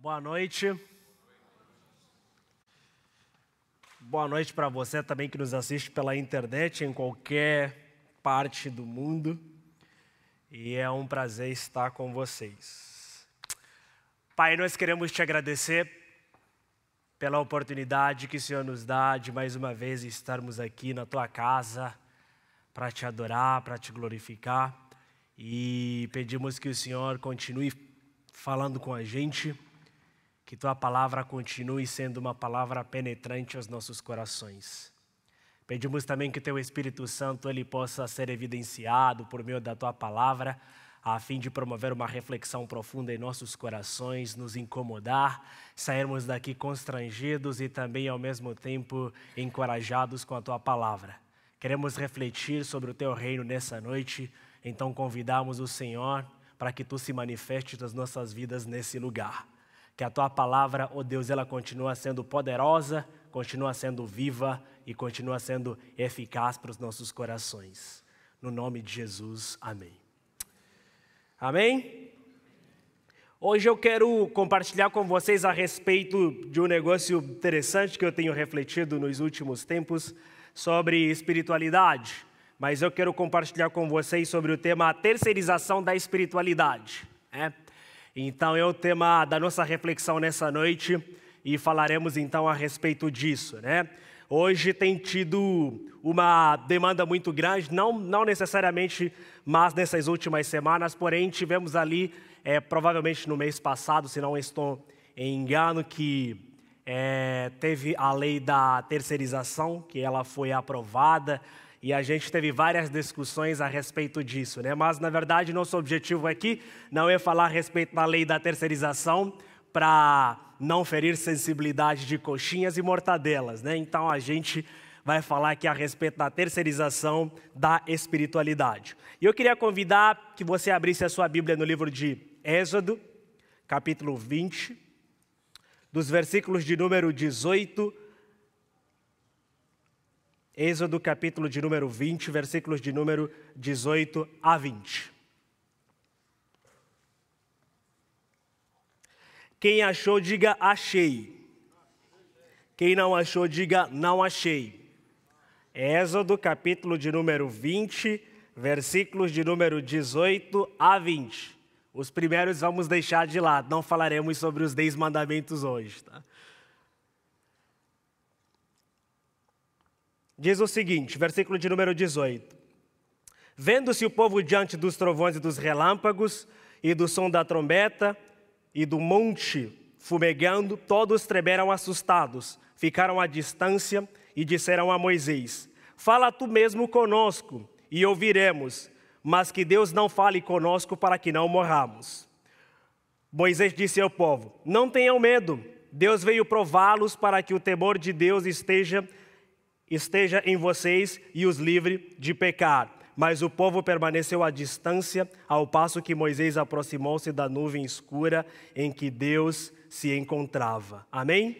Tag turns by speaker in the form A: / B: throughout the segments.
A: Boa noite. Boa noite para você também que nos assiste pela internet em qualquer parte do mundo. E é um prazer estar com vocês. Pai, nós queremos te agradecer pela oportunidade que o Senhor nos dá de mais uma vez estarmos aqui na tua casa para te adorar, para te glorificar. E pedimos que o Senhor continue falando com a gente, que tua palavra continue sendo uma palavra penetrante aos nossos corações. Pedimos também que teu Espírito Santo ele possa ser evidenciado por meio da tua palavra, a fim de promover uma reflexão profunda em nossos corações, nos incomodar, sairmos daqui constrangidos e também ao mesmo tempo encorajados com a tua palavra. Queremos refletir sobre o teu reino nessa noite, então convidamos o Senhor para que tu se manifestes nas nossas vidas nesse lugar. Que a tua palavra, ó Deus, ela continua sendo poderosa, continua sendo viva e continua sendo eficaz para os nossos corações. No nome de Jesus, amém. Amém? Hoje eu quero compartilhar com vocês a respeito de um negócio interessante que eu tenho refletido nos últimos tempos sobre espiritualidade. Mas eu quero compartilhar com vocês sobre o tema terceirização da espiritualidade. Então é o tema da nossa reflexão nessa noite e falaremos então a respeito disso. Hoje tem tido uma demanda muito grande, não necessariamente, mas nessas últimas semanas, porém tivemos ali, provavelmente no mês passado, se não estou em engano, que teve a lei da terceirização, que ela foi aprovada, e a gente teve várias discussões a respeito disso, Mas, na verdade, nosso objetivo aqui não é falar a respeito da lei da terceirização para não ferir sensibilidade de coxinhas e mortadelas, Então, a gente vai falar aqui a respeito da terceirização da espiritualidade. E eu queria convidar que você abrisse a sua Bíblia no livro de Êxodo, capítulo 20, dos versículos de número 18. Êxodo, capítulo de número 20, versículos de número 18 a 20. Quem achou, diga achei. Quem não achou, diga não achei. Êxodo, capítulo de número 20, versículos de número 18 a 20. Os primeiros vamos deixar de lado, não falaremos sobre os 10 mandamentos hoje, Diz o seguinte, versículo de número 18. Vendo-se o povo diante dos trovões e dos relâmpagos, e do som da trombeta, e do monte fumegando, todos tremeram assustados, ficaram à distância e disseram a Moisés: fala tu mesmo conosco, e ouviremos, mas que Deus não fale conosco para que não morramos. Moisés disse ao povo: não tenham medo, Deus veio prová-los para que o temor de Deus esteja em vocês e os livre de pecar. Mas o povo permaneceu à distância, ao passo que Moisés aproximou-se da nuvem escura em que Deus se encontrava. Amém?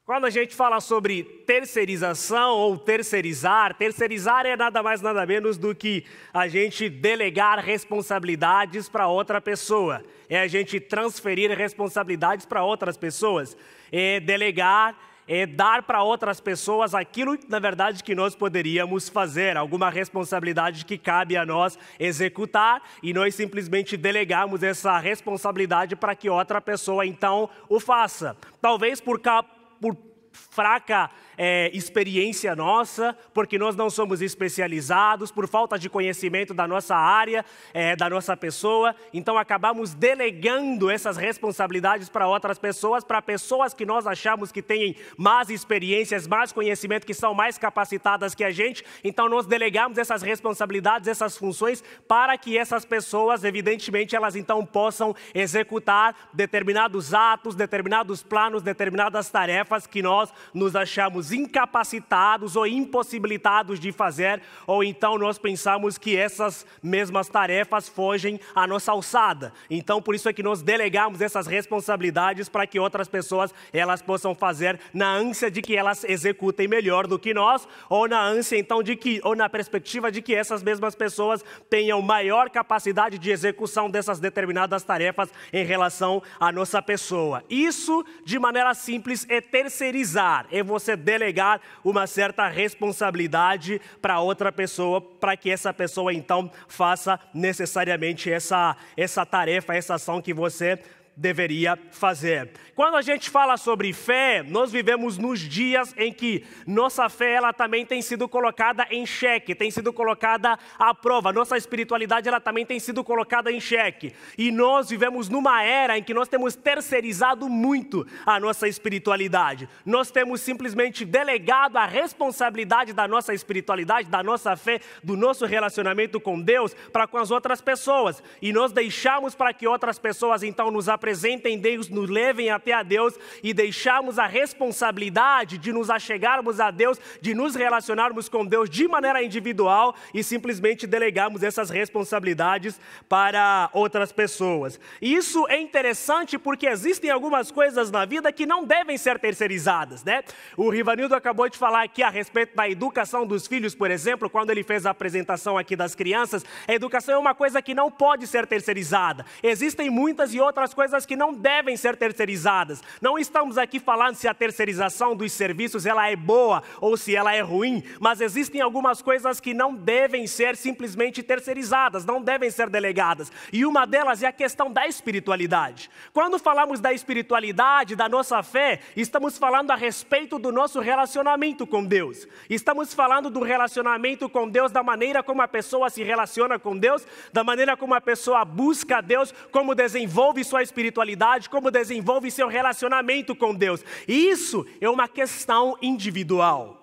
A: Quando a gente fala sobre terceirização ou terceirizar é nada mais nada menos do que a gente delegar responsabilidades para outra pessoa. É a gente transferir responsabilidades para outras pessoas. É delegar, é dar para outras pessoas aquilo, na verdade, que nós poderíamos fazer, alguma responsabilidade que cabe a nós executar, e nós simplesmente delegamos essa responsabilidade para que outra pessoa, então, o faça. Talvez por fraca experiência nossa, porque nós não somos especializados, por falta de conhecimento da nossa área, da nossa pessoa, então acabamos delegando essas responsabilidades para outras pessoas, para pessoas que nós achamos que têm mais experiências, mais conhecimento, que são mais capacitadas que a gente, então nós delegamos essas responsabilidades, essas funções, para que essas pessoas, evidentemente, elas então possam executar determinados atos, determinados planos, determinadas tarefas que nós nós nos achamos incapacitados ou impossibilitados de fazer, ou então nós pensamos que essas mesmas tarefas fogem à nossa alçada. Então, por isso é que nós delegamos essas responsabilidades para que outras pessoas elas possam fazer na ânsia de que elas executem melhor do que nós, ou na ânsia então ou na perspectiva de que essas mesmas pessoas tenham maior capacidade de execução dessas determinadas tarefas em relação à nossa pessoa. Isso, de maneira simples, é terceirizar, é você delegar uma certa responsabilidade para outra pessoa, para que essa pessoa então faça necessariamente essa tarefa, essa ação que você deveria fazer. Quando a gente fala sobre fé, nós vivemos nos dias em que nossa fé ela também tem sido colocada em xeque, tem sido colocada à prova. Nossa espiritualidade ela também tem sido colocada em xeque. E nós vivemos numa era em que nós temos terceirizado muito a nossa espiritualidade. Nós temos simplesmente delegado a responsabilidade da nossa espiritualidade, da nossa fé, do nosso relacionamento com Deus para com as outras pessoas. E nós deixamos para que outras pessoas então nos apresentem Deus, nos levem até a Deus e deixamos a responsabilidade de nos achegarmos a Deus, de nos relacionarmos com Deus de maneira individual e simplesmente delegamos essas responsabilidades para outras pessoas. E isso é interessante porque existem algumas coisas na vida que não devem ser terceirizadas, né? O Rivanildo acabou de falar aqui a respeito da educação dos filhos, por exemplo, quando ele fez a apresentação aqui das crianças. A educação é uma coisa que não pode ser terceirizada. Existem muitas e outras coisas que não devem ser terceirizadas. Não estamos aqui falando se a terceirização dos serviços ela é boa ou se ela é ruim, mas existem algumas coisas que não devem ser simplesmente terceirizadas, não devem ser delegadas. E uma delas é a questão da espiritualidade. Quando falamos da espiritualidade, da nossa fé, estamos falando a respeito do nosso relacionamento com Deus. Estamos falando do relacionamento com Deus, da maneira como a pessoa se relaciona com Deus, da maneira como a pessoa busca a Deus, como desenvolve sua espiritualidade, como desenvolve seu relacionamento com Deus. E isso é uma questão individual.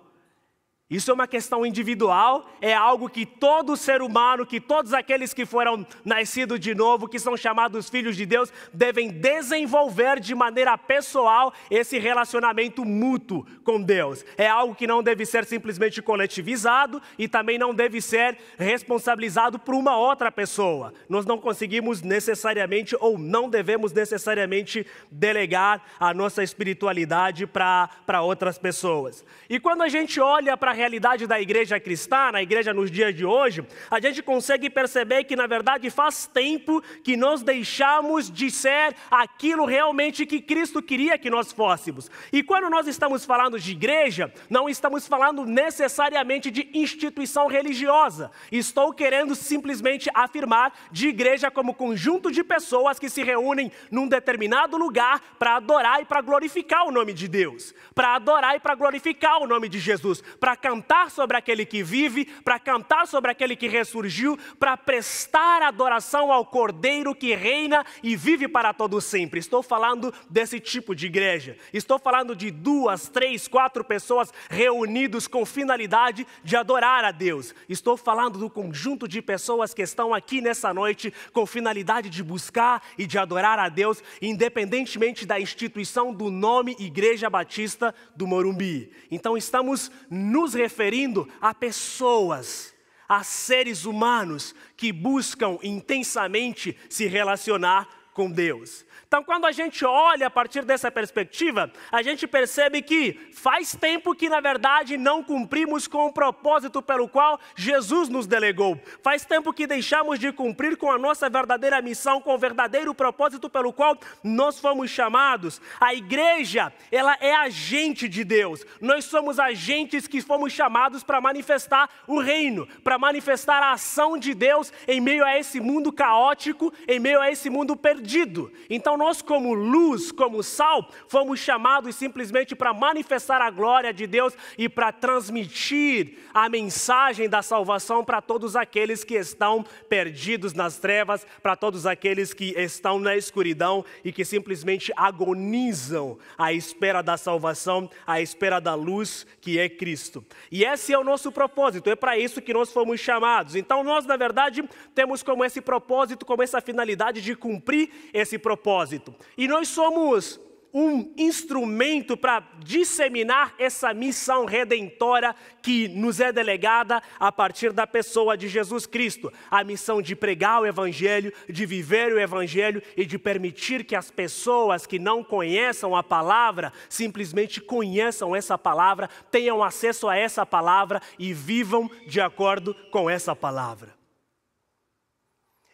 A: Isso é uma questão individual, é algo que todo ser humano, que todos aqueles que foram nascidos de novo, que são chamados filhos de Deus, devem desenvolver de maneira pessoal esse relacionamento mútuo com Deus. É algo que não deve ser simplesmente coletivizado e também não deve ser responsabilizado por uma outra pessoa. Nós não conseguimos necessariamente ou não devemos necessariamente delegar a nossa espiritualidade para outras pessoas. E quando a gente olha para a realidade da igreja cristã, na igreja nos dias de hoje, a gente consegue perceber que na verdade faz tempo que nós deixamos de ser aquilo realmente que Cristo queria que nós fôssemos. E quando nós estamos falando de igreja, não estamos falando necessariamente de instituição religiosa. Estou querendo simplesmente afirmar de igreja como conjunto de pessoas que se reúnem num determinado lugar para adorar e para glorificar o nome de Deus, para adorar e para glorificar o nome de Jesus, para cantar sobre aquele que vive, para cantar sobre aquele que ressurgiu, para prestar adoração ao Cordeiro que reina e vive para todo sempre. Estou falando desse tipo de igreja. Estou falando de 2, 3, 4 pessoas reunidos com finalidade de adorar a Deus. Estou falando do conjunto de pessoas que estão aqui nessa noite com finalidade de buscar e de adorar a Deus, independentemente da instituição do nome Igreja Batista do Morumbi. Então estamos nos referindo a pessoas, a seres humanos que buscam intensamente se relacionar com Deus. Então, quando a gente olha a partir dessa perspectiva, a gente percebe que faz tempo que, na verdade, não cumprimos com o propósito pelo qual Jesus nos delegou. Faz tempo que deixamos de cumprir com a nossa verdadeira missão, com o verdadeiro propósito pelo qual nós fomos chamados. A igreja, ela é agente de Deus. Nós somos agentes que fomos chamados para manifestar o reino, para manifestar a ação de Deus em meio a esse mundo caótico, em meio a esse mundo perdido. Então, nós como luz, como sal, fomos chamados simplesmente para manifestar a glória de Deus e para transmitir a mensagem da salvação para todos aqueles que estão perdidos nas trevas, para todos aqueles que estão na escuridão e que simplesmente agonizam à espera da salvação, à espera da luz que é Cristo. E esse é o nosso propósito, é para isso que nós fomos chamados. Então nós, na verdade, temos como esse propósito, como essa finalidade de cumprir esse propósito. E nós somos um instrumento para disseminar essa missão redentora que nos é delegada a partir da pessoa de Jesus Cristo. A missão de pregar o Evangelho, de viver o Evangelho e de permitir que as pessoas que não conheçam a palavra, simplesmente conheçam essa palavra, tenham acesso a essa palavra e vivam de acordo com essa palavra.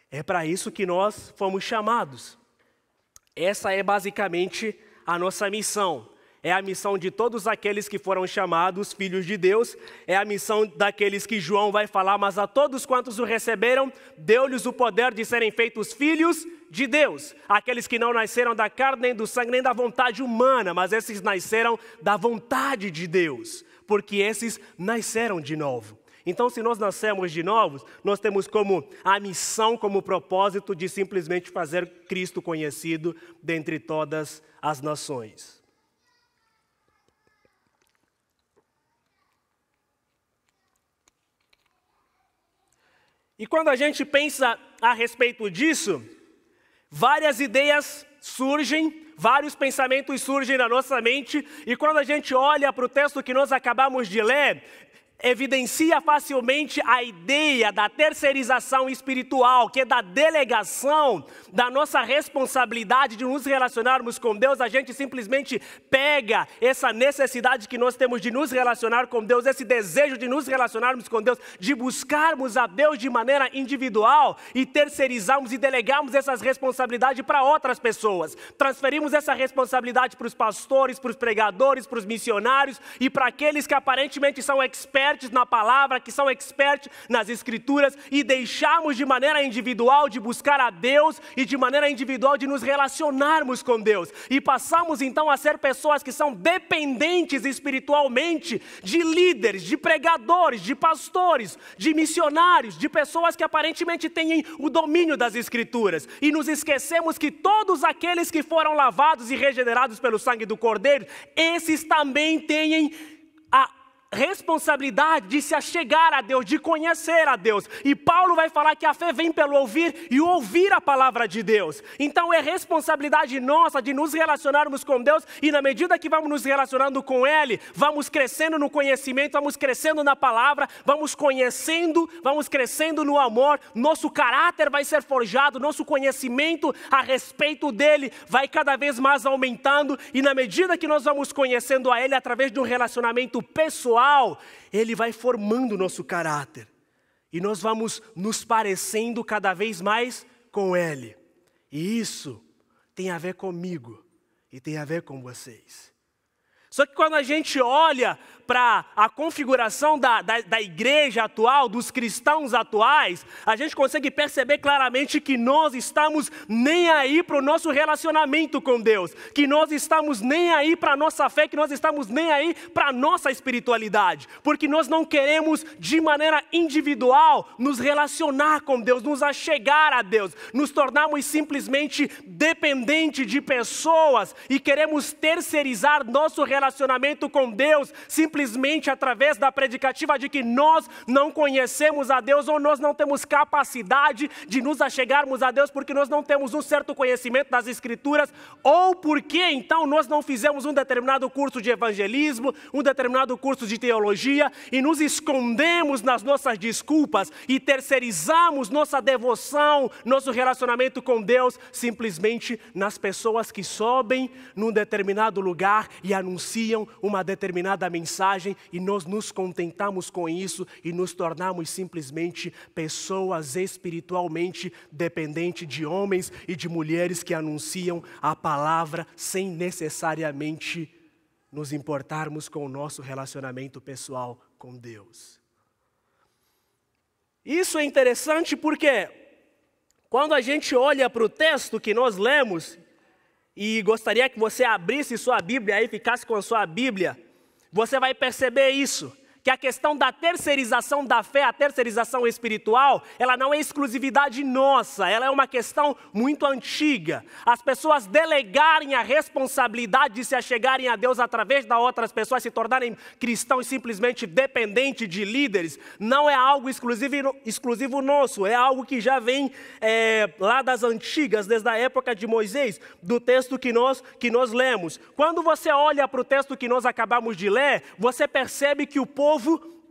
A: É para isso que nós fomos chamados. Essa é basicamente a nossa missão. É a missão de todos aqueles que foram chamados filhos de Deus. É a missão daqueles que João vai falar, mas a todos quantos o receberam, deu-lhes o poder de serem feitos filhos de Deus. Aqueles que não nasceram da carne, nem do sangue, nem da vontade humana, mas esses nasceram da vontade de Deus, porque esses nasceram de novo. Então, se nós nascemos de novo, nós temos como a missão, como propósito de simplesmente fazer Cristo conhecido dentre todas as nações. E quando a gente pensa a respeito disso, várias ideias surgem, vários pensamentos surgem na nossa mente, e quando a gente olha para o texto que nós acabamos de ler, evidencia facilmente a ideia da terceirização espiritual, que é da delegação da nossa responsabilidade de nos relacionarmos com Deus. A gente simplesmente pega essa necessidade que nós temos de nos relacionar com Deus, esse desejo de nos relacionarmos com Deus, de buscarmos a Deus de maneira individual e terceirizarmos e delegarmos essas responsabilidades para outras pessoas. Transferimos essa responsabilidade para os pastores, para os pregadores, para os missionários e para aqueles que aparentemente são expertos na palavra, que são expertos nas escrituras, e deixamos de maneira individual de buscar a Deus e de maneira individual de nos relacionarmos com Deus. E passamos então a ser pessoas que são dependentes espiritualmente de líderes, de pregadores, de pastores, de missionários, de pessoas que aparentemente têm o domínio das escrituras. E nos esquecemos que todos aqueles que foram lavados e regenerados pelo sangue do Cordeiro, esses também têm a responsabilidade de se achegar a Deus, de conhecer a Deus. E Paulo vai falar que a fé vem pelo ouvir e ouvir a palavra de Deus. Então é responsabilidade nossa de nos relacionarmos com Deus, e na medida que vamos nos relacionando com Ele, vamos crescendo no conhecimento, vamos crescendo na palavra, vamos conhecendo, vamos crescendo no amor, nosso caráter vai ser forjado, nosso conhecimento a respeito dEle vai cada vez mais aumentando, e na medida que nós vamos conhecendo a Ele através de um relacionamento pessoal, Ele vai formando o nosso caráter. E nós vamos nos parecendo cada vez mais com Ele. E isso tem a ver comigo e tem a ver com vocês. Só que quando a gente olha para a configuração da igreja atual, dos cristãos atuais, a gente consegue perceber claramente que nós estamos nem aí para o nosso relacionamento com Deus, que nós estamos nem aí para a nossa fé, que nós estamos nem aí para a nossa espiritualidade, porque nós não queremos de maneira individual nos relacionar com Deus, nos achegar a Deus, nos tornarmos simplesmente dependentes de pessoas e queremos terceirizar nosso relacionamento com Deus simplesmente através da predicativa de que nós não conhecemos a Deus, ou nós não temos capacidade de nos achegarmos a Deus porque nós não temos um certo conhecimento das escrituras, ou porque então nós não fizemos um determinado curso de evangelismo, um determinado curso de teologia, e nos escondemos nas nossas desculpas e terceirizamos nossa devoção, nosso relacionamento com Deus simplesmente nas pessoas que sobem num determinado lugar e anunciam uma determinada mensagem, e nós nos contentamos com isso e nos tornamos simplesmente pessoas espiritualmente dependentes de homens e de mulheres que anunciam a palavra sem necessariamente nos importarmos com o nosso relacionamento pessoal com Deus. Isso é interessante porque quando a gente olha para o texto que nós lemos, e gostaria que você abrisse sua Bíblia aí, ficasse com a sua Bíblia, você vai perceber isso, que a questão da terceirização da fé, a terceirização espiritual, ela não é exclusividade nossa, ela é uma questão muito antiga. As pessoas delegarem a responsabilidade de se achegarem a Deus através das outras pessoas, se tornarem cristãos simplesmente dependentes de líderes, não é algo exclusivo nosso, é algo que já vem lá das antigas, desde a época de Moisés, do texto que nós lemos. Quando você olha para o texto que nós acabamos de ler, você percebe que o povo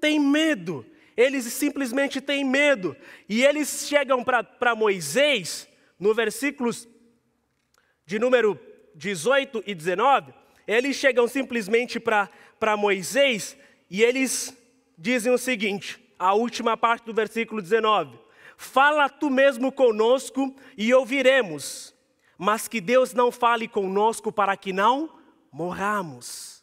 A: tem medo. Eles simplesmente têm medo. E eles chegam para Moisés, no versículos de número 18 e 19, eles chegam simplesmente para Moisés e eles dizem o seguinte, a última parte do versículo 19. Fala tu mesmo conosco e ouviremos, mas que Deus não fale conosco para que não morramos.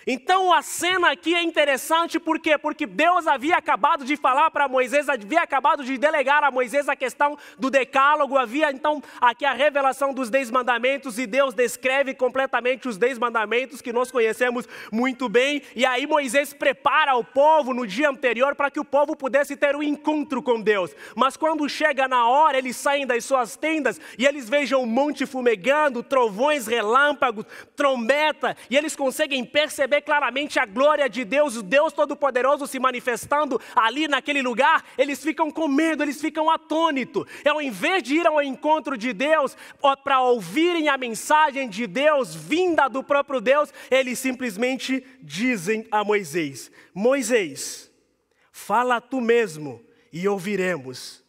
A: Então a cena aqui é interessante, por quê? Porque Deus havia acabado de falar para Moisés, havia acabado de delegar a Moisés a questão do decálogo, havia então aqui a revelação dos 10 mandamentos, e Deus descreve completamente os 10 mandamentos que nós conhecemos muito bem, e aí Moisés prepara o povo no dia anterior para que o povo pudesse ter um encontro com Deus. Mas quando chega na hora, eles saem das suas tendas e eles vejam o monte fumegando, trovões, relâmpagos, trombeta, e eles conseguem perceber claramente a glória de Deus, o Deus Todo-Poderoso se manifestando ali naquele lugar. Eles ficam com medo, eles ficam atônitos. E ao invés de ir ao encontro de Deus, para ouvirem a mensagem de Deus, vinda do próprio Deus, eles simplesmente dizem a Moisés: Moisés, fala tu mesmo e ouviremos,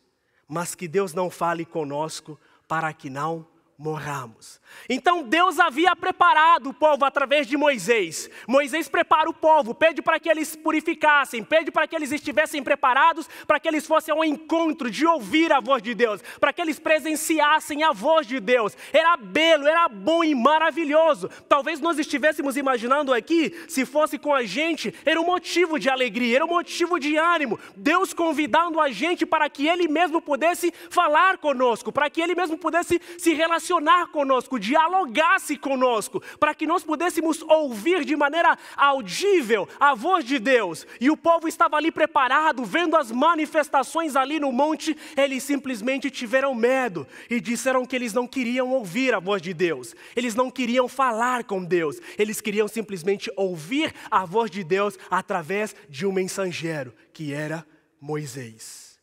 A: mas que Deus não fale conosco para que não morramos. Então Deus havia preparado o povo através de Moisés. Moisés prepara o povo, pede para que eles purificassem, pede para que eles estivessem preparados, para que eles fossem ao encontro de ouvir a voz de Deus, para que eles presenciassem a voz de Deus. Era belo, era bom e maravilhoso. Talvez nós estivéssemos imaginando aqui, se fosse com a gente, era um motivo de alegria, era um motivo de ânimo. Deus convidando a gente para que Ele mesmo pudesse falar conosco, para que Ele mesmo pudesse se relacionar conosco, dialogasse conosco, para que nós pudéssemos ouvir de maneira audível a voz de Deus. E o povo estava ali preparado, vendo as manifestações ali no monte. Eles simplesmente tiveram medo e disseram que eles não queriam ouvir a voz de Deus, eles não queriam falar com Deus, eles queriam simplesmente ouvir a voz de Deus através de um mensageiro, que era Moisés.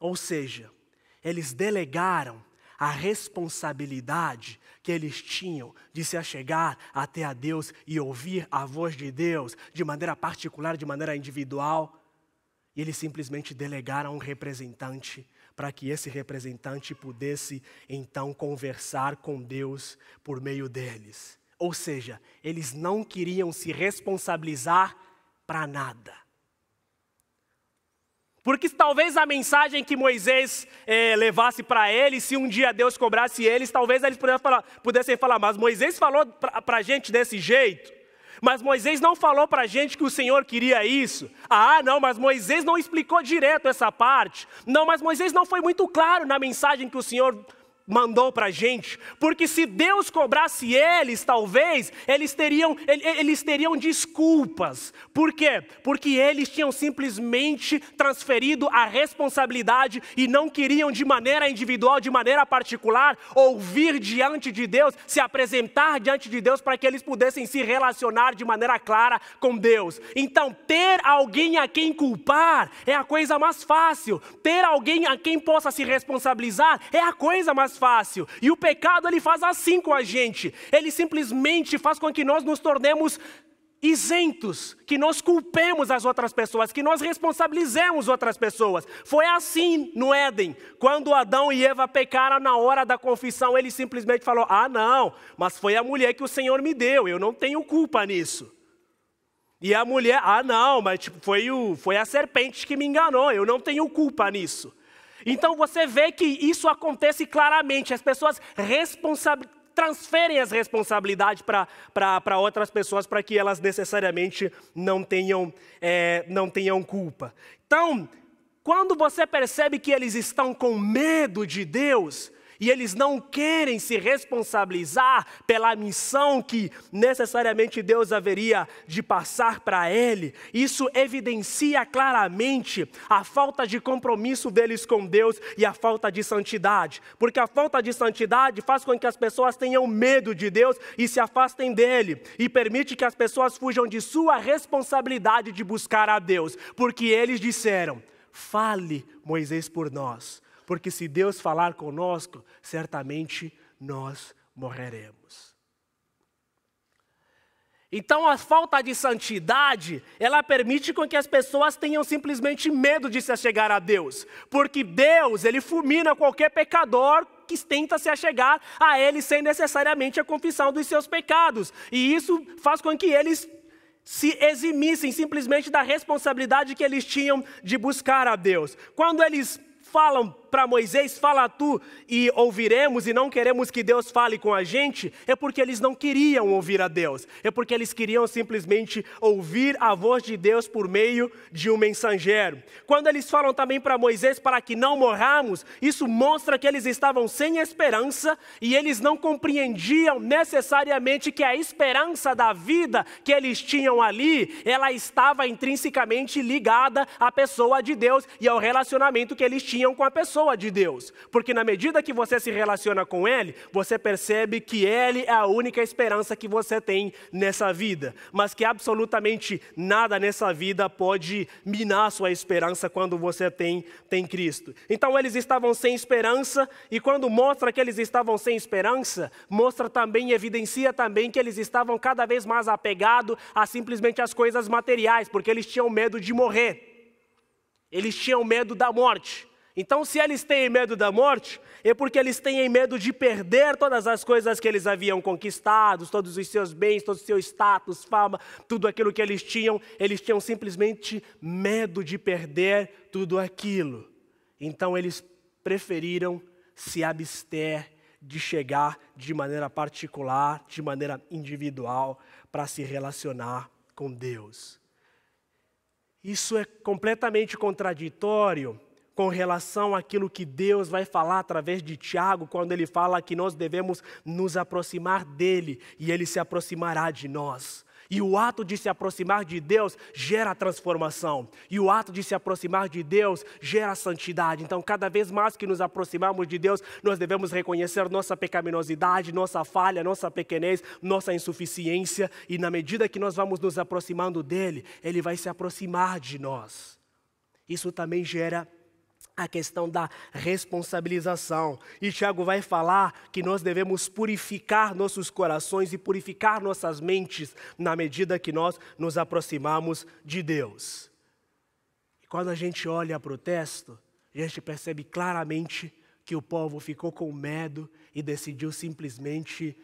A: Ou seja, eles delegaram a responsabilidade que eles tinham de se achegar até a Deus e ouvir a voz de Deus de maneira particular, de maneira individual. E eles simplesmente delegaram um representante para que esse representante pudesse então conversar com Deus por meio deles. Ou seja, eles não queriam se responsabilizar para nada. Porque talvez a mensagem que Moisés levasse para eles, se um dia Deus cobrasse eles, talvez eles pudessem falar, mas Moisés falou para a gente desse jeito, mas Moisés não falou para a gente que o Senhor queria isso. Ah, não, mas Moisés não explicou direto essa parte. Não, mas Moisés não foi muito claro na mensagem que o Senhor mandou para a gente, porque se Deus cobrasse eles, talvez, eles teriam desculpas. Por quê? Porque eles tinham simplesmente transferido a responsabilidade e não queriam de maneira individual, de maneira particular, ouvir diante de Deus, se apresentar diante de Deus para que eles pudessem se relacionar de maneira clara com Deus. Então, ter alguém a quem culpar é a coisa mais fácil. Ter alguém a quem possa se responsabilizar é a coisa mais fácil. E o pecado, ele faz assim com a gente. Ele simplesmente faz com que nós nos tornemos isentos, que nós culpemos as outras pessoas, que nós responsabilizemos outras pessoas. Foi assim no Éden. Quando Adão e Eva pecaram na hora da confissão, ele simplesmente falou, ah não, mas foi a mulher que o Senhor me deu, eu não tenho culpa nisso. E a mulher, ah não, mas foi a serpente que me enganou, eu não tenho culpa nisso. Então você vê que isso acontece claramente, as pessoas transferem as responsabilidades para outras pessoas, para que elas necessariamente não tenham culpa. Então, quando você percebe que eles estão com medo de Deus, e eles não querem se responsabilizar pela missão que necessariamente Deus haveria de passar para ele, isso evidencia claramente a falta de compromisso deles com Deus e a falta de santidade, porque a falta de santidade faz com que as pessoas tenham medo de Deus e se afastem dele, e permite que as pessoas fujam de sua responsabilidade de buscar a Deus, porque eles disseram: fale, Moisés, por nós, porque se Deus falar conosco, certamente nós morreremos. Então a falta de santidade, ela permite com que as pessoas tenham simplesmente medo de se achegar a Deus, porque Deus, ele fulmina qualquer pecador que tenta se achegar a ele sem necessariamente a confissão dos seus pecados, e isso faz com que eles se eximissem simplesmente da responsabilidade que eles tinham de buscar a Deus. Quando eles falam para Moisés: fala tu e ouviremos, e não queremos que Deus fale com a gente, é porque eles não queriam ouvir a Deus, é porque eles queriam simplesmente ouvir a voz de Deus por meio de um mensageiro. Quando eles falam também para Moisés para que não morramos, isso mostra que eles estavam sem esperança e eles não compreendiam necessariamente que a esperança da vida que eles tinham ali, ela estava intrinsecamente ligada à pessoa de Deus e ao relacionamento que eles tinham com a pessoa de Deus, porque na medida que você se relaciona com Ele, você percebe que Ele é a única esperança que você tem nessa vida, mas que absolutamente nada nessa vida pode minar sua esperança quando você tem Cristo. Então eles estavam sem esperança, e quando mostra que eles estavam sem esperança, mostra também, evidencia também que eles estavam cada vez mais apegados a simplesmente as coisas materiais, porque eles tinham medo de morrer, eles tinham medo da morte. Então, se eles têm medo da morte, é porque eles têm medo de perder todas as coisas que eles haviam conquistado, todos os seus bens, todo o seu status, fama, tudo aquilo que eles tinham simplesmente medo de perder tudo aquilo. Então, eles preferiram se abster de chegar de maneira particular, de maneira individual, para se relacionar com Deus. Isso é completamente contraditório com relação àquilo que Deus vai falar através de Tiago, quando ele fala que nós devemos nos aproximar dele e ele se aproximará de nós. E o ato de se aproximar de Deus gera transformação. E o ato de se aproximar de Deus gera santidade. Então, cada vez mais que nos aproximarmos de Deus, nós devemos reconhecer nossa pecaminosidade, nossa falha, nossa pequenez, nossa insuficiência. E na medida que nós vamos nos aproximando dele, ele vai se aproximar de nós. Isso também gera a questão da responsabilização. E Tiago vai falar que nós devemos purificar nossos corações e purificar nossas mentes na medida que nós nos aproximamos de Deus. E quando a gente olha para o texto, a gente percebe claramente que o povo ficou com medo e decidiu simplesmente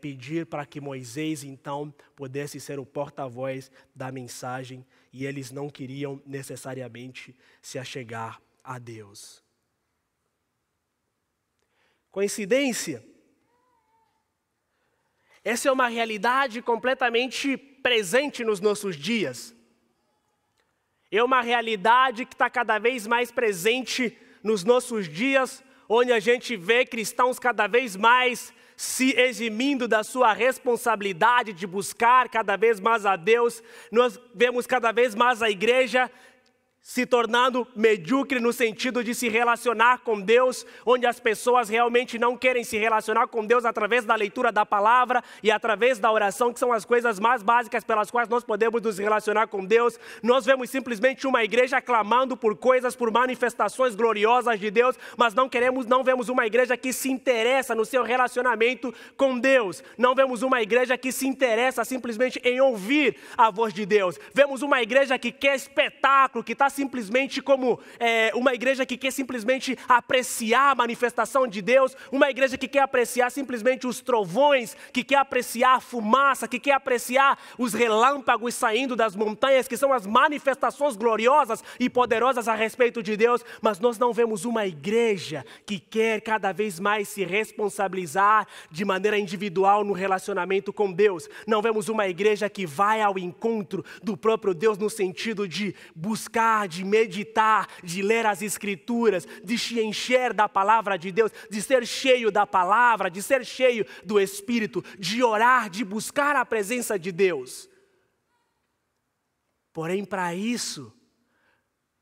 A: pedir para que Moisés então pudesse ser o porta-voz da mensagem, e eles não queriam necessariamente se achegar a Deus. Coincidência? Essa é uma realidade completamente presente nos nossos dias. É uma realidade que está cada vez mais presente nos nossos dias, onde a gente vê cristãos cada vez mais se eximindo da sua responsabilidade de buscar cada vez mais a Deus. Nós vemos cada vez mais a igreja se tornando medíocre no sentido de se relacionar com Deus, onde as pessoas realmente não querem se relacionar com Deus através da leitura da palavra e através da oração, que são as coisas mais básicas pelas quais nós podemos nos relacionar com Deus. Nós vemos simplesmente uma igreja clamando por coisas, por manifestações gloriosas de Deus, mas não vemos uma igreja que se interessa no seu relacionamento com Deus. Não vemos uma igreja que se interessa simplesmente em ouvir a voz de Deus. Vemos uma igreja que quer espetáculo, que está simplesmente como uma igreja que quer simplesmente apreciar a manifestação de Deus, uma igreja que quer apreciar simplesmente os trovões, que quer apreciar a fumaça, que quer apreciar os relâmpagos saindo das montanhas, que são as manifestações gloriosas e poderosas a respeito de Deus, mas nós não vemos uma igreja que quer cada vez mais se responsabilizar de maneira individual no relacionamento com Deus. Não vemos uma igreja que vai ao encontro do próprio Deus no sentido de buscar parar, de meditar, de ler as Escrituras, de se encher da palavra de Deus, de ser cheio da palavra, de ser cheio do Espírito, de orar, de buscar a presença de Deus. Porém, para isso,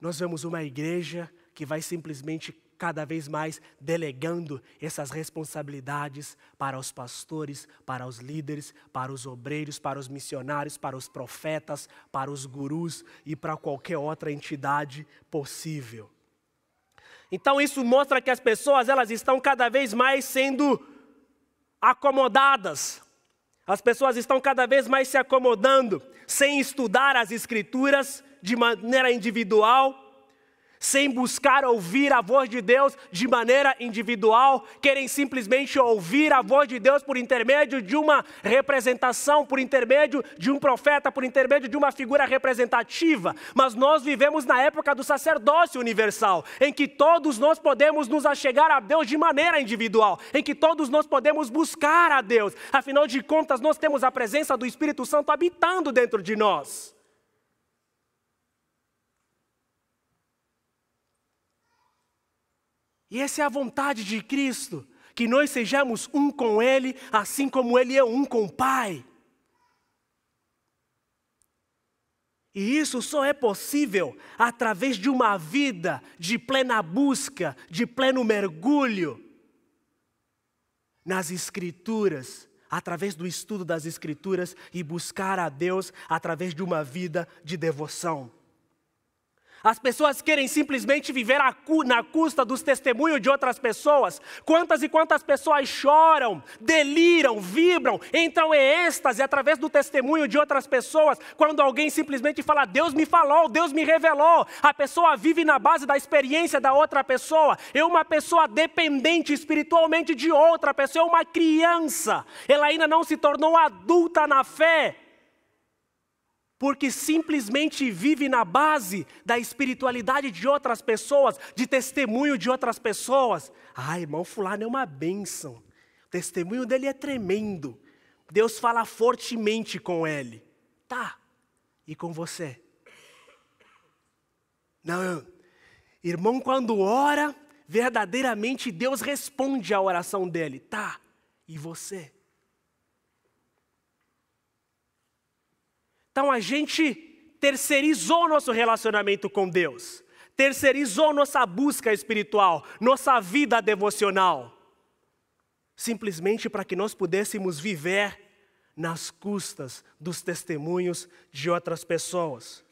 A: nós vemos uma igreja que vai simplesmente cada vez mais delegando essas responsabilidades para os pastores, para os líderes, para os obreiros, para os missionários, para os profetas, para os gurus e para qualquer outra entidade possível. Então isso mostra que as pessoas elas estão cada vez mais sendo acomodadas. As pessoas estão cada vez mais se acomodando, sem estudar as Escrituras de maneira individual, sem buscar ouvir a voz de Deus de maneira individual, querem simplesmente ouvir a voz de Deus por intermédio de uma representação, por intermédio de um profeta, por intermédio de uma figura representativa. Mas nós vivemos na época do sacerdócio universal, em que todos nós podemos nos achegar a Deus de maneira individual, em que todos nós podemos buscar a Deus. Afinal de contas, nós temos a presença do Espírito Santo habitando dentro de nós. E essa é a vontade de Cristo, que nós sejamos um com Ele, assim como Ele é um com o Pai. E isso só é possível através de uma vida de plena busca, de pleno mergulho nas Escrituras, através do estudo das Escrituras e buscar a Deus através de uma vida de devoção. As pessoas querem simplesmente viver na custa dos testemunhos de outras pessoas. Quantas e quantas pessoas choram, deliram, vibram, entram em êxtase através do testemunho de outras pessoas. Quando alguém simplesmente fala, Deus me falou, Deus me revelou. A pessoa vive na base da experiência da outra pessoa. É uma pessoa dependente espiritualmente de outra pessoa, é uma criança. Ela ainda não se tornou adulta na fé, porque simplesmente vive na base da espiritualidade de outras pessoas, de testemunho de outras pessoas. Ah, irmão fulano é uma bênção, o testemunho dele é tremendo, Deus fala fortemente com ele. Tá, e com você? Não, irmão, quando ora, verdadeiramente Deus responde à oração dele. Tá, e você? Então a gente terceirizou nosso relacionamento com Deus, terceirizou nossa busca espiritual, nossa vida devocional, simplesmente para que nós pudéssemos viver nas custas dos testemunhos de outras pessoas.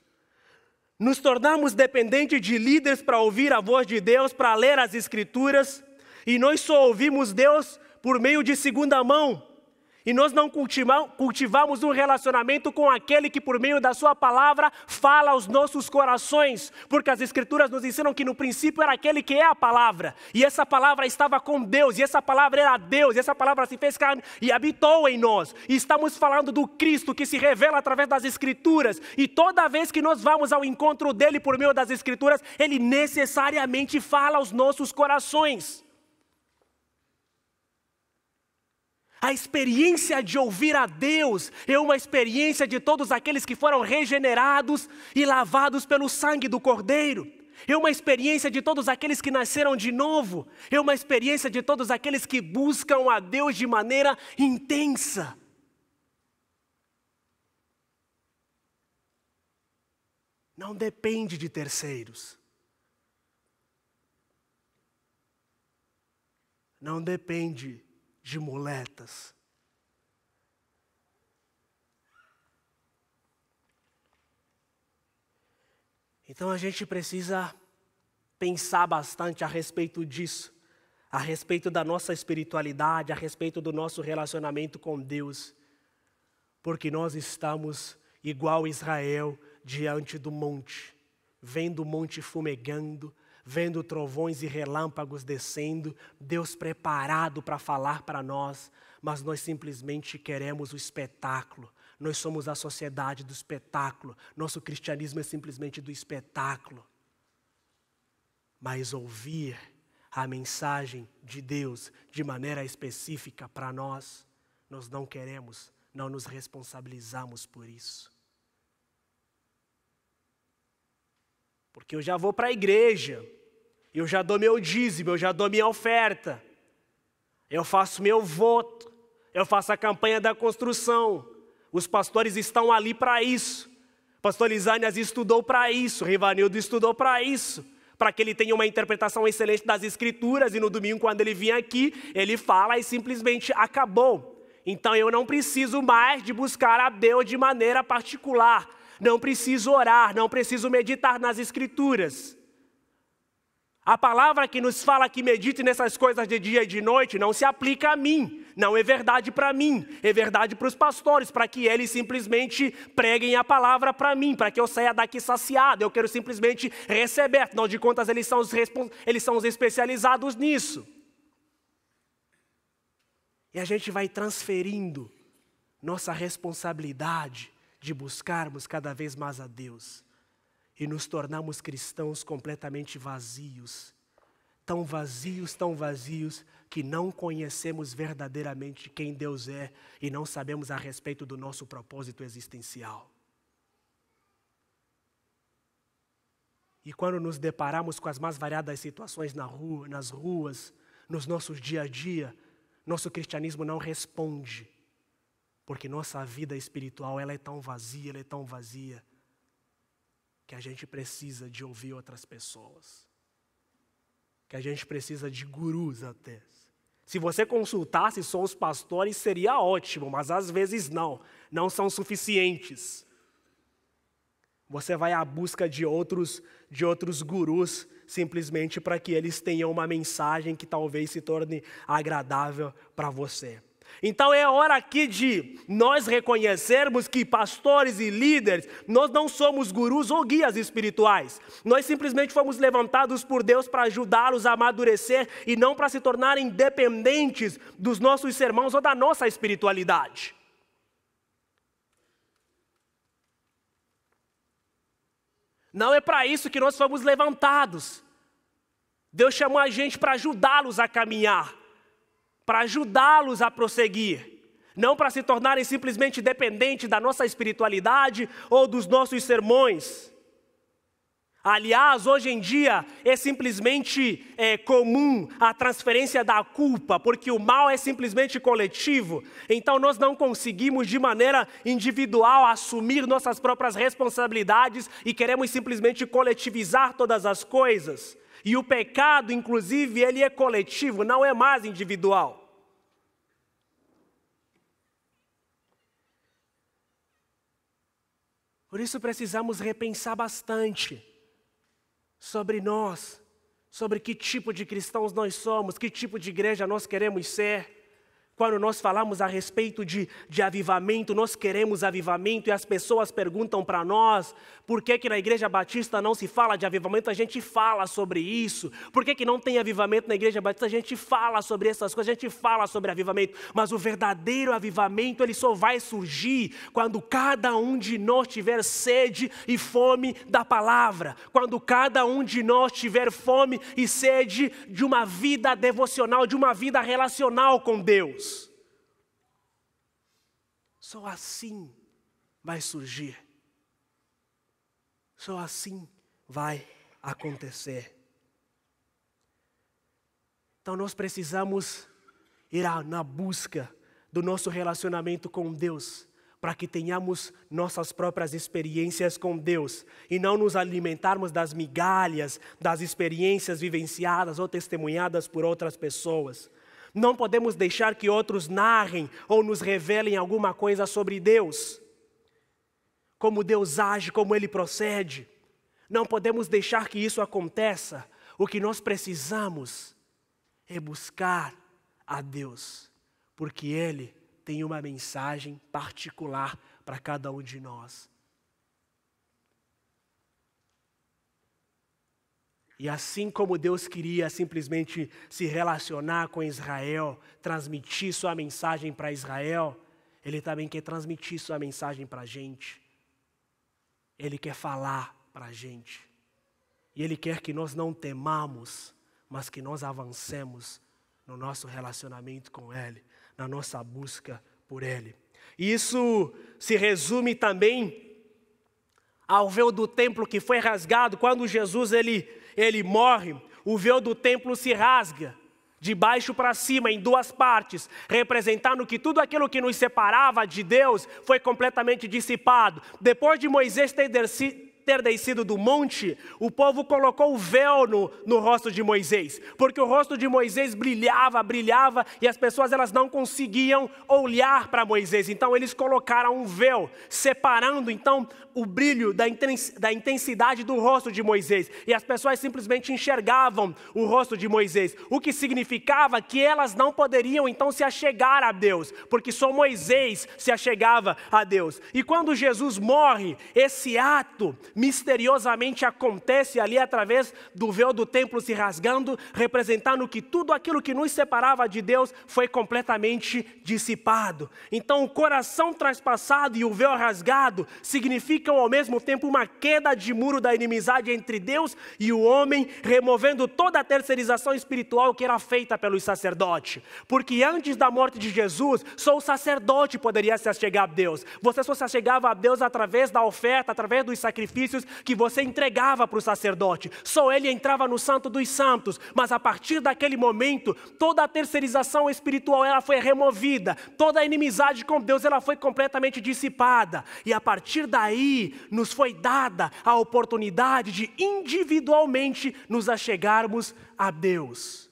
A: Nos tornamos dependentes de líderes para ouvir a voz de Deus, para ler as Escrituras, e nós só ouvimos Deus por meio de segunda mão. E nós não cultivamos um relacionamento com aquele que por meio da sua palavra fala aos nossos corações. Porque as Escrituras nos ensinam que no princípio era aquele que é a palavra. E essa palavra estava com Deus, e essa palavra era Deus, e essa palavra se fez carne e habitou em nós. E estamos falando do Cristo que se revela através das Escrituras. E toda vez que nós vamos ao encontro dele por meio das Escrituras, ele necessariamente fala aos nossos corações. A experiência de ouvir a Deus é uma experiência de todos aqueles que foram regenerados e lavados pelo sangue do Cordeiro. É uma experiência de todos aqueles que nasceram de novo. É uma experiência de todos aqueles que buscam a Deus de maneira intensa. Não depende de terceiros. Não depende de muletas. Então a gente precisa pensar bastante a respeito disso, a respeito da nossa espiritualidade, a respeito do nosso relacionamento com Deus, porque nós estamos igual Israel diante do monte, vendo o monte fumegando, vendo trovões e relâmpagos descendo, Deus preparado para falar para nós, mas nós simplesmente queremos o espetáculo. Nós somos a sociedade do espetáculo. Nosso cristianismo é simplesmente do espetáculo. Mas ouvir a mensagem de Deus de maneira específica para nós, nós não queremos, não nos responsabilizamos por isso. porque eu já vou para a igreja, eu já dou meu dízimo, eu já dou minha oferta, eu faço meu voto, eu faço a campanha da construção. Os pastores estão ali para isso. Pastor Lisânias estudou para isso, Rivanildo estudou para isso, para que ele tenha uma interpretação excelente das Escrituras, e no domingo, quando ele vinha aqui, ele fala e simplesmente acabou. Então eu não preciso mais de buscar a Deus de maneira particular, não preciso orar, não preciso meditar nas Escrituras. A palavra que nos fala que medite nessas coisas de dia e de noite não se aplica a mim, não é verdade para mim, é verdade para os pastores, para que eles simplesmente preguem a palavra para mim, para que eu saia daqui saciado. Eu quero simplesmente receber, afinal de contas eles são os especializados nisso. E a gente vai transferindo nossa responsabilidade de buscarmos cada vez mais a Deus. E nos tornamos cristãos completamente vazios, tão vazios, que não conhecemos verdadeiramente quem Deus é e não sabemos a respeito do nosso propósito existencial. E quando nos deparamos com as mais variadas situações nas ruas, nos nossos dia a dia, nosso cristianismo não responde, porque nossa vida espiritual ela é tão vazia, que a gente precisa de ouvir outras pessoas, que a gente precisa de gurus até. Se você consultasse só os pastores, seria ótimo, mas às vezes não são suficientes. Você vai à busca de outros gurus, simplesmente para que eles tenham uma mensagem que talvez se torne agradável para você. Então é hora aqui de nós reconhecermos que pastores e líderes, nós não somos gurus ou guias espirituais. Nós simplesmente fomos levantados por Deus para ajudá-los a amadurecer e não para se tornarem dependentes dos nossos sermãos ou da nossa espiritualidade. Não é para isso que nós fomos levantados. Deus chamou a gente para ajudá-los a caminhar, para ajudá-los a prosseguir, não para se tornarem simplesmente dependentes da nossa espiritualidade ou dos nossos sermões. Aliás, hoje em dia é simplesmente comum a transferência da culpa, porque o mal é simplesmente coletivo. Então nós não conseguimos de maneira individual assumir nossas próprias responsabilidades e queremos simplesmente coletivizar todas as coisas. E o pecado, inclusive, ele é coletivo, não é mais individual. Por isso precisamos repensar bastante sobre nós, sobre que tipo de cristãos nós somos, que tipo de igreja nós queremos ser. Quando nós falamos a respeito de avivamento, nós queremos avivamento e as pessoas perguntam para nós por que na Igreja Batista não se fala de avivamento, a gente fala sobre isso. Por que não tem avivamento na Igreja Batista, a gente fala sobre essas coisas, a gente fala sobre avivamento. Mas o verdadeiro avivamento, ele só vai surgir quando cada um de nós tiver sede e fome da palavra. Quando cada um de nós tiver fome e sede de uma vida devocional, de uma vida relacional com Deus. Só assim vai surgir. Só assim vai acontecer. Então nós precisamos ir na busca do nosso relacionamento com Deus, para que tenhamos nossas próprias experiências com Deus e não nos alimentarmos das migalhas, das experiências vivenciadas ou testemunhadas por outras pessoas. Não podemos deixar que outros narrem ou nos revelem alguma coisa sobre Deus. Como Deus age, como Ele procede. Não podemos deixar que isso aconteça. O que nós precisamos é buscar a Deus, porque Ele tem uma mensagem particular para cada um de nós. E assim como Deus queria simplesmente se relacionar com Israel, transmitir sua mensagem para Israel, Ele também quer transmitir sua mensagem para a gente. Ele quer falar para a gente. E Ele quer que nós não temamos, mas que nós avancemos no nosso relacionamento com Ele, na nossa busca por Ele. E isso se resume também ao véu do templo que foi rasgado. Quando Jesus ele morre, o véu do templo se rasga de baixo para cima, em duas partes, representando que tudo aquilo que nos separava de Deus foi completamente dissipado. Depois de Moisés ter descido do monte, o povo colocou o véu no rosto de Moisés, porque o rosto de Moisés brilhava e as pessoas elas não conseguiam olhar para Moisés. Então eles colocaram um véu, separando então o brilho da intensidade do rosto de Moisés, e as pessoas simplesmente enxergavam o rosto de Moisés, o que significava que elas não poderiam então se achegar a Deus, porque só Moisés se achegava a Deus. E quando Jesus morre, esse ato misteriosamente acontece ali através do véu do templo se rasgando, representando que tudo aquilo que nos separava de Deus foi completamente dissipado. Então o coração traspassado e o véu rasgado significam ao mesmo tempo uma queda de muro da inimizade entre Deus e o homem, removendo toda a terceirização espiritual que era feita pelos sacerdotes. Porque antes da morte de Jesus, só o sacerdote poderia se achegar a Deus. Você só se achegava a Deus através da oferta, através dos sacrifícios que você entregava para o sacerdote. Só ele entrava no Santo dos Santos. Mas a partir daquele momento, toda a terceirização espiritual ela foi removida. Toda a inimizade com Deus ela foi completamente dissipada. E a partir daí, nos foi dada a oportunidade de individualmente nos achegarmos a Deus,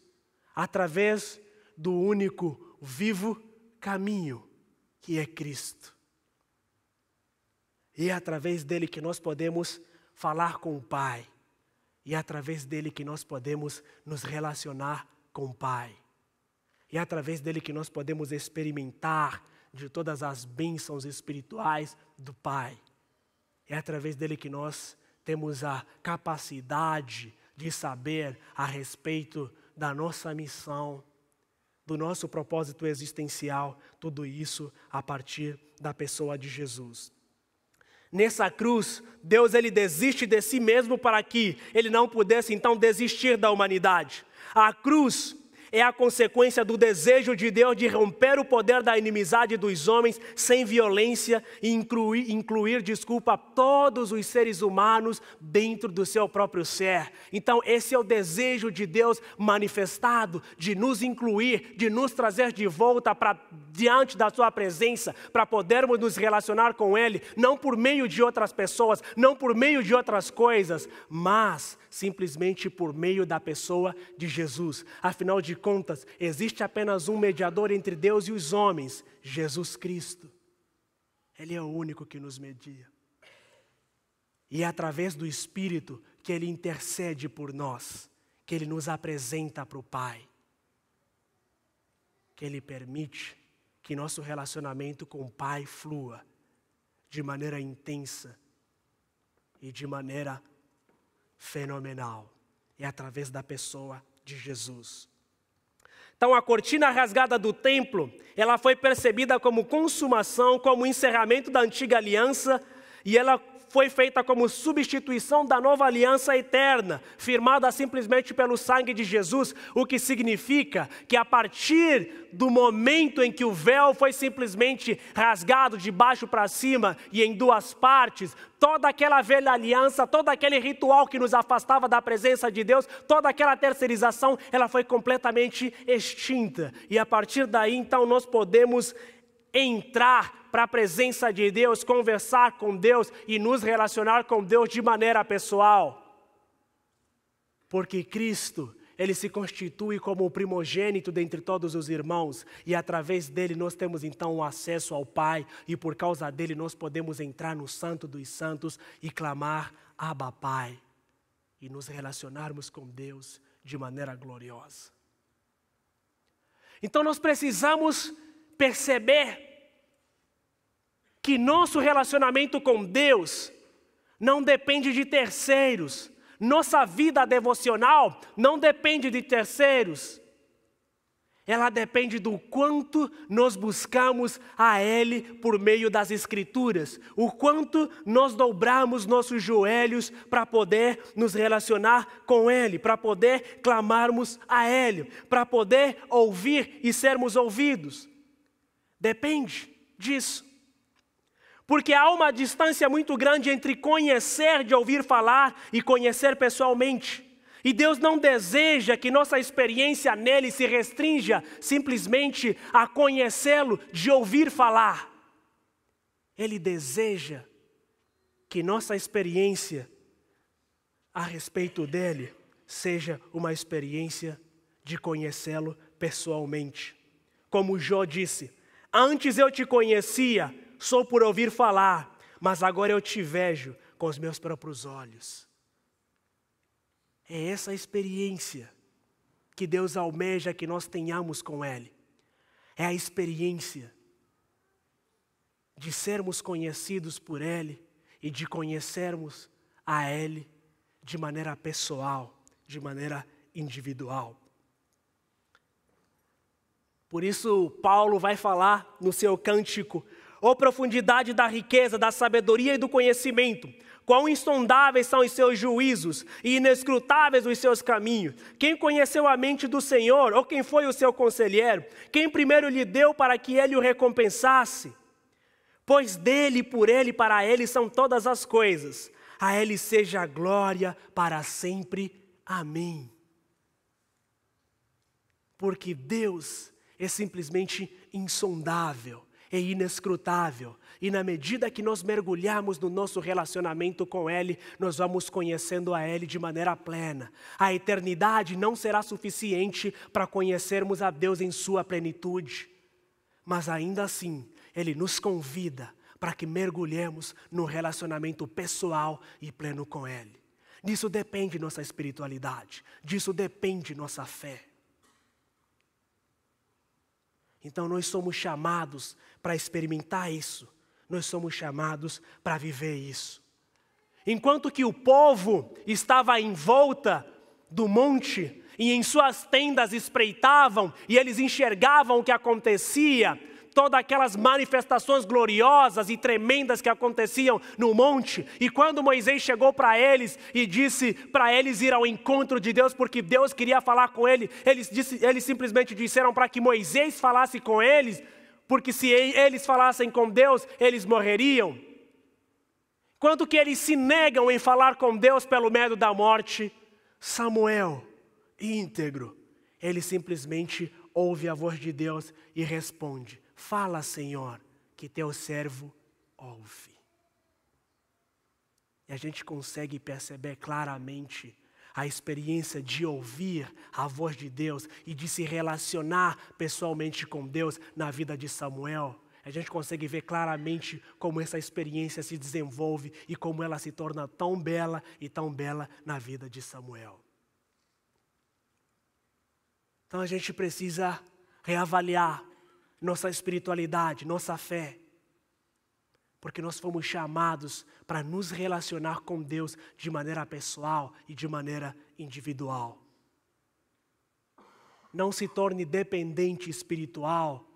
A: através do único vivo caminho, que é Cristo. E é através dele que nós podemos falar com o Pai. E é através dele que nós podemos nos relacionar com o Pai. E é através dele que nós podemos experimentar de todas as bênçãos espirituais do Pai. É através dele que nós temos a capacidade de saber a respeito da nossa missão, do nosso propósito existencial, tudo isso a partir da pessoa de Jesus. Nessa cruz, Deus ele desiste de si mesmo para que ele não pudesse então desistir da humanidade. A cruz é a consequência do desejo de Deus de romper o poder da inimizade dos homens sem violência e incluir todos os seres humanos dentro do seu próprio ser. Então esse é o desejo de Deus manifestado, de nos incluir, de nos trazer de volta para diante da sua presença, para podermos nos relacionar com Ele, não por meio de outras pessoas, não por meio de outras coisas, mas simplesmente por meio da pessoa de Jesus. Afinal de contas, existe apenas um mediador entre Deus e os homens, Jesus Cristo. Ele é o único que nos media. E é através do Espírito que Ele intercede por nós, que Ele nos apresenta para o Pai, que Ele permite que nosso relacionamento com o Pai flua de maneira intensa e de maneira fenomenal. É através da pessoa de Jesus. Então a cortina rasgada do templo, ela foi percebida como consumação, como encerramento da antiga aliança, e ela foi feita como substituição da nova aliança eterna, firmada simplesmente pelo sangue de Jesus, o que significa que a partir do momento em que o véu foi simplesmente rasgado de baixo para cima e em duas partes, toda aquela velha aliança, todo aquele ritual que nos afastava da presença de Deus, toda aquela terceirização, ela foi completamente extinta. E a partir daí, então, nós podemos entrar para a presença de Deus, conversar com Deus e nos relacionar com Deus de maneira pessoal. Porque Cristo, Ele se constitui como o primogênito dentre todos os irmãos, e através dele nós temos então o acesso ao Pai, e por causa dele nós podemos entrar no Santo dos Santos e clamar Abba Pai, e nos relacionarmos com Deus de maneira gloriosa. Então nós precisamos perceber que nosso relacionamento com Deus não depende de terceiros. Nossa vida devocional não depende de terceiros. Ela depende do quanto nós buscamos a Ele por meio das Escrituras. O quanto nós dobramos nossos joelhos para poder nos relacionar com Ele, para poder clamarmos a Ele, para poder ouvir e sermos ouvidos. Depende disso. Porque há uma distância muito grande entre conhecer de ouvir falar e conhecer pessoalmente. E Deus não deseja que nossa experiência nele se restrinja simplesmente a conhecê-lo de ouvir falar. Ele deseja que nossa experiência a respeito dele seja uma experiência de conhecê-lo pessoalmente. Como Jó disse, antes eu te conhecia só por ouvir falar, mas agora eu te vejo com os meus próprios olhos. É essa experiência que Deus almeja que nós tenhamos com Ele. É a experiência de sermos conhecidos por Ele e de conhecermos a Ele de maneira pessoal, de maneira individual. Por isso, Paulo vai falar no seu cântico: ó profundidade da riqueza, da sabedoria e do conhecimento, quão insondáveis são os seus juízos e inescrutáveis os seus caminhos. Quem conheceu a mente do Senhor, ou quem foi o seu conselheiro? Quem primeiro lhe deu para que ele o recompensasse? Pois dele, por ele, para ele são todas as coisas. A ele seja a glória para sempre. Amém. Porque Deus é simplesmente insondável, é inescrutável. E na medida que nós mergulhamos no nosso relacionamento com Ele, nós vamos conhecendo a Ele de maneira plena. A eternidade não será suficiente para conhecermos a Deus em sua plenitude. Mas ainda assim, Ele nos convida para que mergulhemos no relacionamento pessoal e pleno com Ele. Disso depende nossa espiritualidade, disso depende nossa fé. Então nós somos chamados para experimentar isso. Nós somos chamados para viver isso. Enquanto que o povo estava em volta do monte e em suas tendas espreitavam e eles enxergavam o que acontecia, todas aquelas manifestações gloriosas e tremendas que aconteciam no monte. E quando Moisés chegou para eles e disse para eles ir ao encontro de Deus, porque Deus queria falar com eles simplesmente disseram para que Moisés falasse com eles, porque se eles falassem com Deus, eles morreriam. Quando que eles se negam em falar com Deus pelo medo da morte, Samuel, íntegro, ele simplesmente ouve a voz de Deus e responde: fala, Senhor, que teu servo ouve. E a gente consegue perceber claramente a experiência de ouvir a voz de Deus e de se relacionar pessoalmente com Deus na vida de Samuel. A gente consegue ver claramente como essa experiência se desenvolve e como ela se torna tão bela e tão bela na vida de Samuel. Então a gente precisa reavaliar nossa espiritualidade, nossa fé, porque nós fomos chamados para nos relacionar com Deus de maneira pessoal e de maneira individual. Não se torne dependente espiritual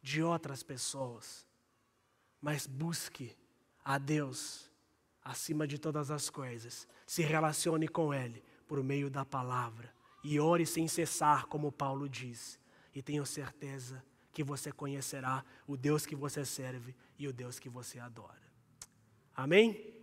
A: de outras pessoas, mas busque a Deus acima de todas as coisas. Se relacione com Ele por meio da palavra e ore sem cessar, como Paulo diz, e tenho certeza que você conhecerá o Deus que você serve e o Deus que você adora. Amém?